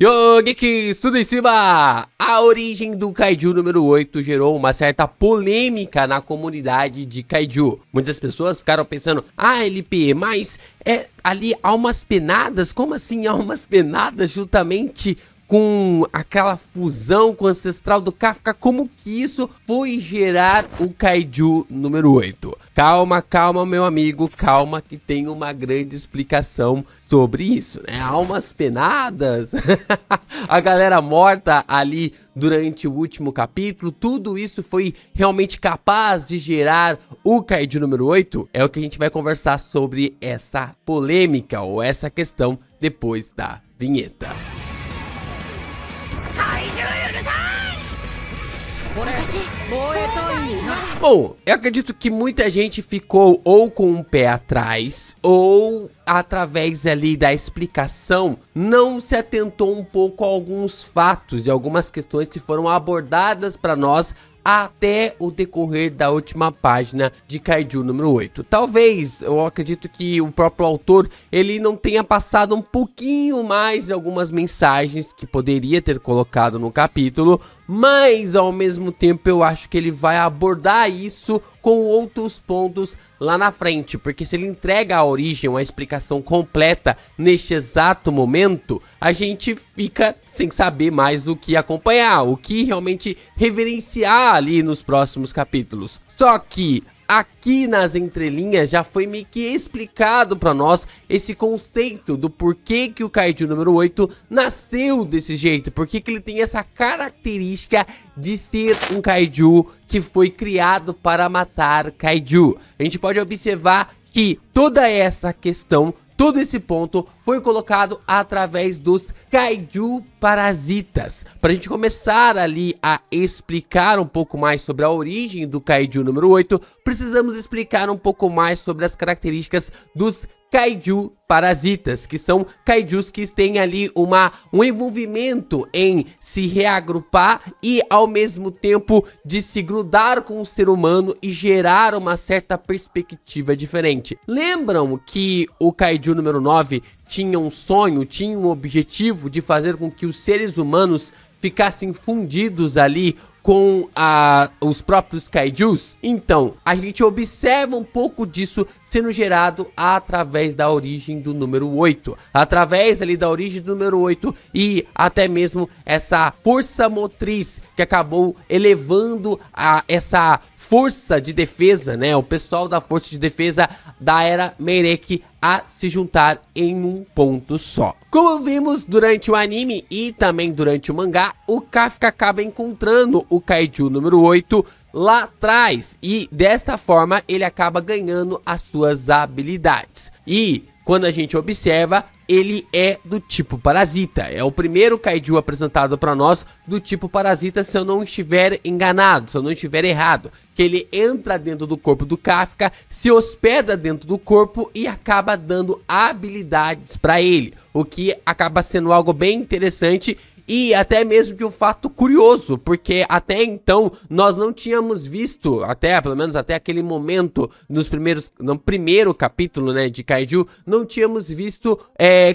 Yo, Geeks, tudo em cima! A origem do Kaiju número 8 gerou uma certa polêmica na comunidade de Kaiju. Muitas pessoas ficaram pensando, LP, mas ali almas penadas? Como assim almas penadas justamente com aquela fusão com o ancestral do Kafka? Como que isso foi gerar o Kaiju número 8? Calma, calma, meu amigo, calma que tem uma grande explicação sobre isso, né? Almas penadas, a galera morta ali durante o último capítulo, tudo isso foi realmente capaz de gerar o Kaiju número 8? É o que a gente vai conversar sobre essa polêmica ou essa questão depois da vinheta. Bom, eu acredito que muita gente ficou ou com um pé atrás ou através ali da explicação não se atentou um pouco a alguns fatos e algumas questões que foram abordadas para nós até o decorrer da última página de Kaiju número 8. Talvez, eu acredito que o próprio autor, ele não tenha passado um pouquinho mais de algumas mensagens que poderia ter colocado no capítulo, mas ao mesmo tempo eu acho que ele vai abordar isso com outros pontos lá na frente, porque se ele entrega a origem, uma explicação completa neste exato momento, a gente fica sem saber mais o que acompanhar, o que realmente reverenciar ali nos próximos capítulos. Só que aqui nas entrelinhas já foi meio que explicado para nós esse conceito do porquê que o Kaiju número 8 nasceu desse jeito, porque que ele tem essa característica de ser um Kaiju que foi criado para matar Kaiju. A gente pode observar que toda essa questão, todo esse ponto foi colocado através dos Kaiju parasitas. Para a gente começar ali a explicar um pouco mais sobre a origem do Kaiju número 8, precisamos explicar um pouco mais sobre as características dos Kaiju parasitas, que são Kaijus que têm ali um envolvimento em se reagrupar e ao mesmo tempo de se grudar com o ser humano e gerar uma certa perspectiva diferente. Lembram que o Kaiju número 9 tinha um sonho, tinha um objetivo de fazer com que os seres humanos ficassem fundidos ali com os próprios Kaijus? Então, a gente observa um pouco disso sendo gerado através da origem do número 8. Através ali da origem do número 8 e até mesmo essa força motriz que acabou elevando essa força de defesa, né? O pessoal da força de defesa da Era Meireki a se juntar em um ponto só. Como vimos durante o anime e também durante o mangá, o Kafka acaba encontrando o Kaiju número 8 lá atrás e desta forma ele acaba ganhando as suas habilidades. E quando a gente observa, ele é do tipo parasita. É o primeiro Kaiju apresentado para nós do tipo parasita, se eu não estiver enganado, se eu não estiver errado. Que ele entra dentro do corpo do Kafka, se hospeda dentro do corpo e acaba dando habilidades para ele. O que acaba sendo algo bem interessante e até mesmo de um fato curioso, porque até então nós não tínhamos visto, pelo menos até aquele momento, no primeiro capítulo, né, de Kaiju, não tínhamos visto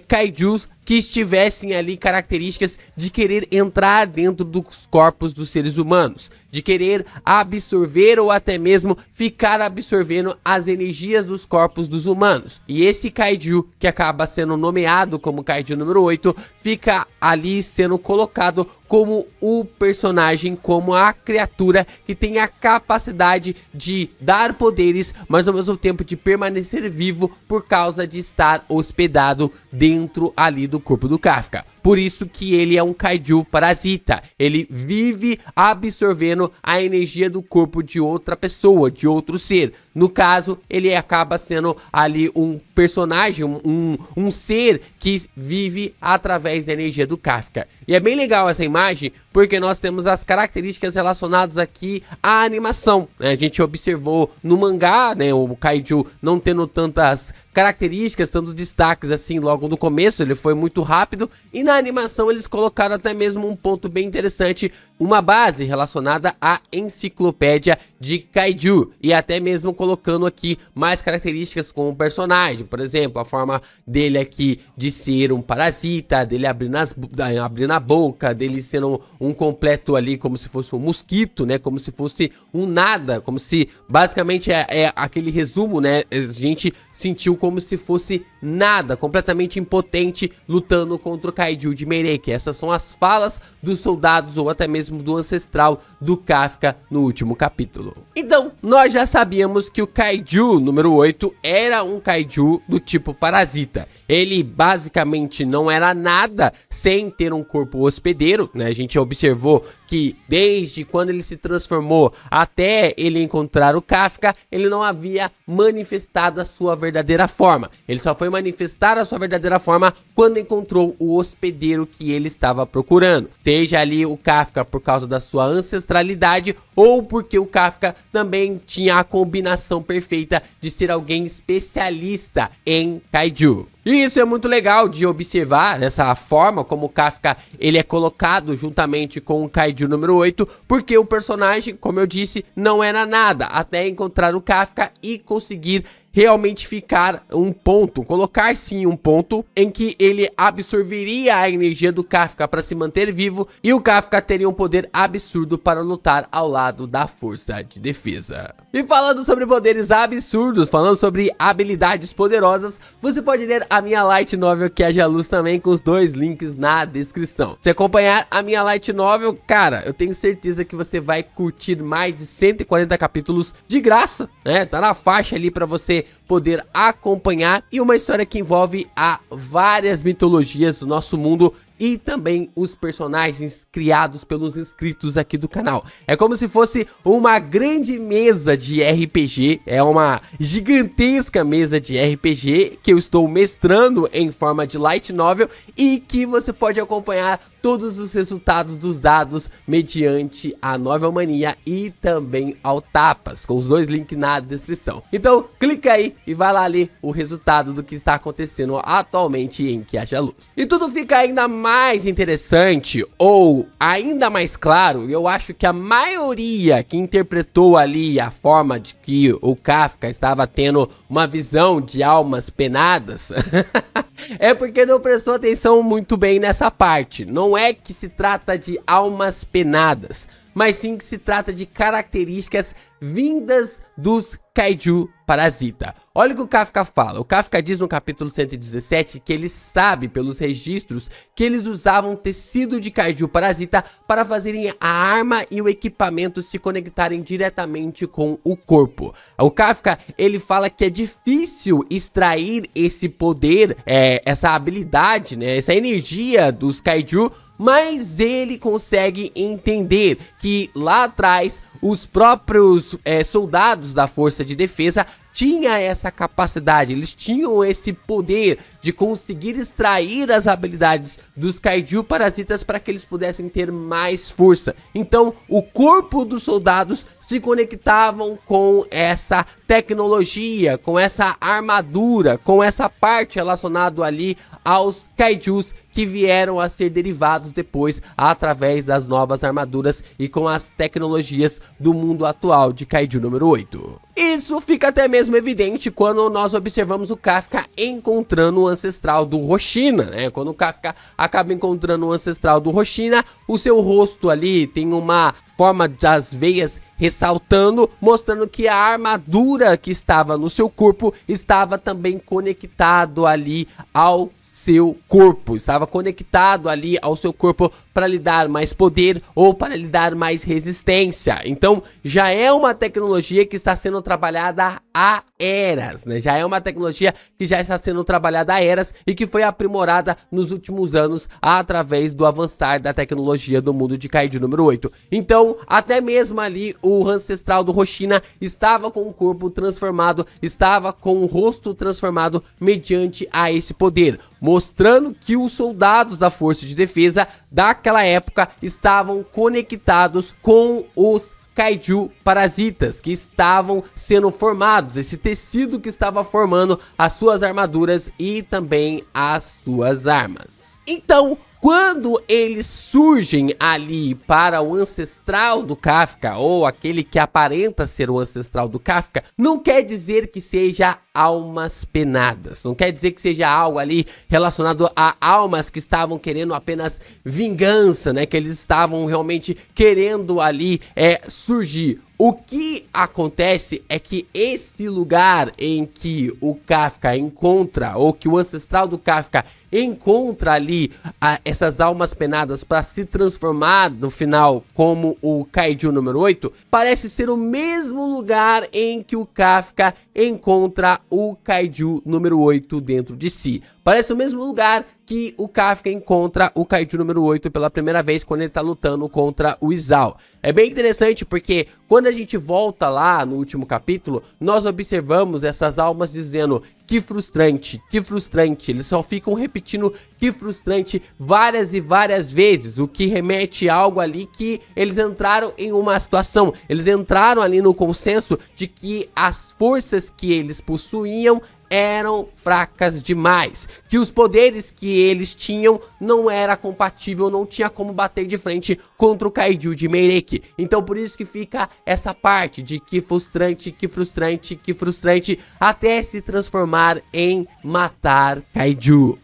Kaijus que estivessem ali características de querer entrar dentro dos corpos dos seres humanos, de querer absorver ou até mesmo ficar absorvendo as energias dos corpos dos humanos. E esse Kaiju, que acaba sendo nomeado como Kaiju número 8, fica ali sendo colocado como o personagem, como a criatura que tem a capacidade de dar poderes, mas ao mesmo tempo de permanecer vivo por causa de estar hospedado dentro ali do corpo do Kafka. Por isso que ele é um Kaiju parasita. Ele vive absorvendo a energia do corpo de outra pessoa, de outro ser. No caso, ele acaba sendo ali um personagem, um ser que vive através da energia do Kafka. E é bem legal essa imagem, porque nós temos as características relacionadas aqui à animação, né? A gente observou no mangá, né, o Kaiju não tendo tantas características, tantos destaques assim logo no começo, ele foi muito rápido, e na animação eles colocaram até mesmo um ponto bem interessante, uma base relacionada à enciclopédia de Kaiju, e até mesmo colocando aqui mais características com o personagem, por exemplo, a forma dele aqui de ser um parasita, dele abrindo a boca, dele sendo um completo ali como se fosse um mosquito, né, como se fosse um nada, como se basicamente é aquele resumo, né, a gente sentiu como se fosse nada, completamente impotente, lutando contra o Kaiju de Meirei. Essas são as falas dos soldados ou até mesmo do ancestral do Kafka no último capítulo. Então, nós já sabíamos que o Kaiju número 8 era um Kaiju do tipo parasita. Ele basicamente não era nada sem ter um corpo hospedeiro, né? A gente observou que desde quando ele se transformou até ele encontrar o Kafka, ele não havia manifestado a sua verdadeira forma. Ele só foi manifestar a sua verdadeira forma quando encontrou o hospedeiro que ele estava procurando. Seja ali o Kafka por causa da sua ancestralidade ou porque o Kafka também tinha a combinação perfeita de ser alguém especialista em Kaiju. E isso é muito legal de observar, dessa forma como o Kafka ele é colocado juntamente com o Kaiju número 8, porque o personagem, como eu disse, não era nada, até encontrar o Kafka e conseguir realmente ficar um ponto, colocar sim um ponto em que ele absorveria a energia do Kafka para se manter vivo e o Kafka teria um poder absurdo para lutar ao lado da força de defesa. E falando sobre poderes absurdos, falando sobre habilidades poderosas, você pode ler a minha light novel que é a Jaluz também, com os dois links na descrição. Se acompanhar a minha light novel, cara, eu tenho certeza que você vai curtir mais de 140 capítulos de graça, né? Tá na faixa ali para você poder acompanhar, e uma história que envolve várias mitologias do nosso mundo e também os personagens criados pelos inscritos aqui do canal. É como se fosse uma grande mesa de RPG, é uma gigantesca mesa de RPG que eu estou mestrando em forma de light novel e que você pode acompanhar todos os resultados dos dados mediante a Novel Mania e também ao Tapas, com os dois links na descrição. Então clica aí e vai lá ler o resultado do que está acontecendo atualmente em Que Haja Luz. E tudo fica ainda mais interessante ou ainda mais claro, eu acho que a maioria que interpretou ali a forma de que o Kafka estava tendo uma visão de almas penadas é porque não prestou atenção muito bem nessa parte. Não é que se trata de almas penadas, mas sim que se trata de características vindas dos Kaiju parasita. Olha o que o Kafka fala. O Kafka diz no capítulo 117 que ele sabe pelos registros que eles usavam tecido de Kaiju parasita para fazerem a arma e o equipamento se conectarem diretamente com o corpo. O Kafka, ele fala que é difícil extrair esse poder, essa habilidade, né, essa energia dos Kaiju, mas ele consegue entender que lá atrás os próprios soldados da força de defesa tinham essa capacidade, eles tinham esse poder de conseguir extrair as habilidades dos Kaiju parasitas para que eles pudessem ter mais força. Então o corpo dos soldados se conectavam com essa tecnologia, com essa armadura, com essa parte relacionada ali aos Kaijus que vieram a ser derivados depois através das novas armaduras e com as tecnologias do mundo atual de Kaiju número 8. Isso fica até mesmo evidente quando nós observamos o Kafka encontrando o ancestral do Roshina, né? Quando o Kafka acaba encontrando o ancestral do Roshina, o seu rosto ali tem uma forma das veias ressaltando, mostrando que a armadura que estava no seu corpo estava também conectado ali ao seu corpo, estava conectado ali ao seu corpo para lhe dar mais poder ou para lhe dar mais resistência. Então já é uma tecnologia que está sendo trabalhada há eras, né? Já é uma tecnologia que já está sendo trabalhada há eras e que foi aprimorada nos últimos anos através do avançar da tecnologia do mundo de Kaiju número 8. Então até mesmo ali o ancestral do Roshina estava com o corpo transformado, estava com o rosto transformado mediante a esse poder, mostrando que os soldados da Força de Defesa daquela época estavam conectados com os Kaiju parasitas que estavam sendo formados, esse tecido que estava formando as suas armaduras e também as suas armas. Então, quando eles surgem ali para o ancestral do Kafka, ou aquele que aparenta ser o ancestral do Kafka, não quer dizer que seja almas penadas, não quer dizer que seja algo ali relacionado a almas que estavam querendo apenas vingança, né? Que eles estavam realmente querendo ali surgir. O que acontece é que esse lugar em que o Kafka encontra, ou que o ancestral do Kafka encontra ali essas almas penadas para se transformar no final como o Kaiju número 8, parece ser o mesmo lugar em que o Kafka encontra o Kaiju número 8 dentro de si. Parece o mesmo lugar que o Kafka encontra o Kaiju número 8 pela primeira vez quando ele tá lutando contra o Izao. É bem interessante porque quando a gente volta lá no último capítulo, nós observamos essas almas dizendo que frustrante, eles só ficam repetindo que frustrante várias e várias vezes, o que remete a algo ali que eles entraram em uma situação, eles entraram ali no consenso de que as forças que eles possuíam eram fracas demais, que os poderes que eles tinham não era compatível, não tinha como bater de frente contra o Kaiju de Meireki. Então por isso que fica essa parte de que frustrante, até se transformar em matar Kaiju.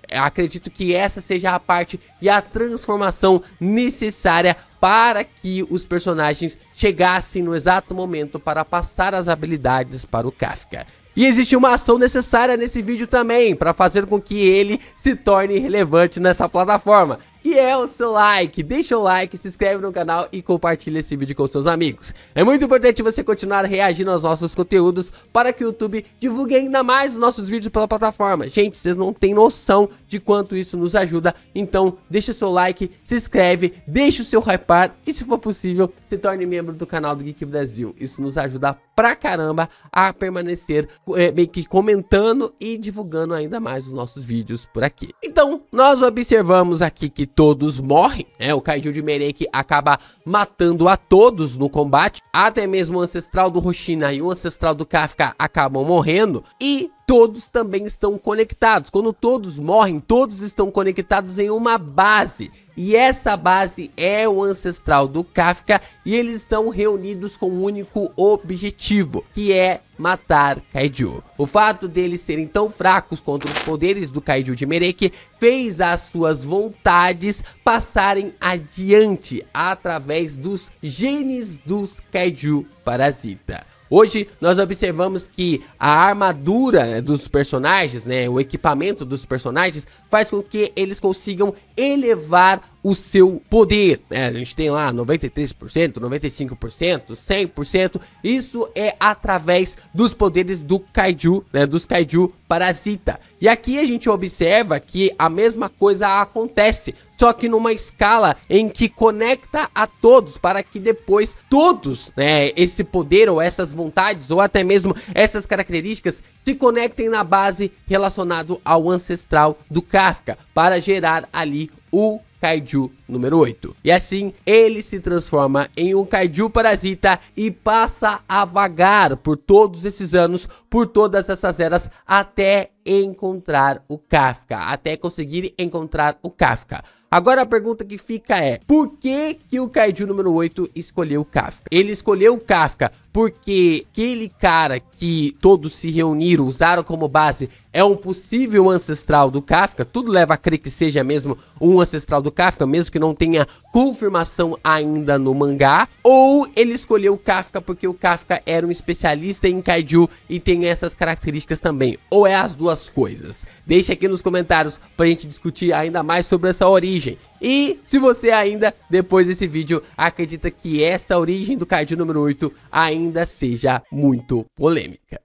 Eu acredito que essa seja a parte e a transformação necessária para que os personagens chegassem no exato momento para passar as habilidades para o Kafka. E existe uma ação necessária nesse vídeo também, para fazer com que ele se torne relevante nessa plataforma, que é o seu like. Deixa o like, se inscreve no canal e compartilha esse vídeo com seus amigos. É muito importante você continuar reagindo aos nossos conteúdos para que o YouTube divulgue ainda mais os nossos vídeos pela plataforma. Gente, vocês não têm noção de quanto isso nos ajuda, então deixa o seu like, se inscreve, deixa o seu hypar e, se for possível, se torne membro do canal do Geek Brasil. Isso nos ajuda pra caramba a permanecer meio que comentando e divulgando ainda mais os nossos vídeos por aqui. Então, nós observamos aqui que todos morrem, né? O Kaiju de Meireki acaba matando a todos no combate, até mesmo o ancestral do Hoshina e o ancestral do Kafka acabam morrendo, e todos também estão conectados. Quando todos morrem, todos estão conectados em uma base. E essa base é o ancestral do Kafka e eles estão reunidos com um único objetivo, que é matar Kaiju. O fato deles serem tão fracos contra os poderes do Kaiju de Meireki fez as suas vontades passarem adiante através dos genes dos Kaiju parasita. Hoje nós observamos que a armadura dos personagens, né, o equipamento dos personagens faz com que eles consigam elevar o seu poder, né? A gente tem lá 93%, 95%, 100%, isso é através dos poderes do Kaiju, né, dos Kaiju parasita. E aqui a gente observa que a mesma coisa acontece, só que numa escala em que conecta a todos, para que depois todos, né, esse poder ou essas vontades ou até mesmo essas características se conectem na base relacionado ao ancestral do Kafka, para gerar ali o Kaiju número 8. E assim ele se transforma em um Kaiju parasita e passa a vagar por todos esses anos, por todas essas eras, até encontrar o Kafka, até conseguir encontrar o Kafka. Agora a pergunta que fica é: por que o Kaiju número 8 escolheu o Kafka? Ele escolheu o Kafka porque aquele cara que todos se reuniram, usaram como base, é um possível ancestral do Kafka. Tudo leva a crer que seja mesmo um ancestral do Kafka, mesmo que não tenha confirmação ainda no mangá. Ou ele escolheu o Kafka porque o Kafka era um especialista em Kaiju e tem essas características também. Ou é as duas coisas? Deixa aqui nos comentários pra gente discutir ainda mais sobre essa origem. E se você ainda, depois desse vídeo, acredita que essa origem do Kaiju número 8 ainda seja muito polêmica.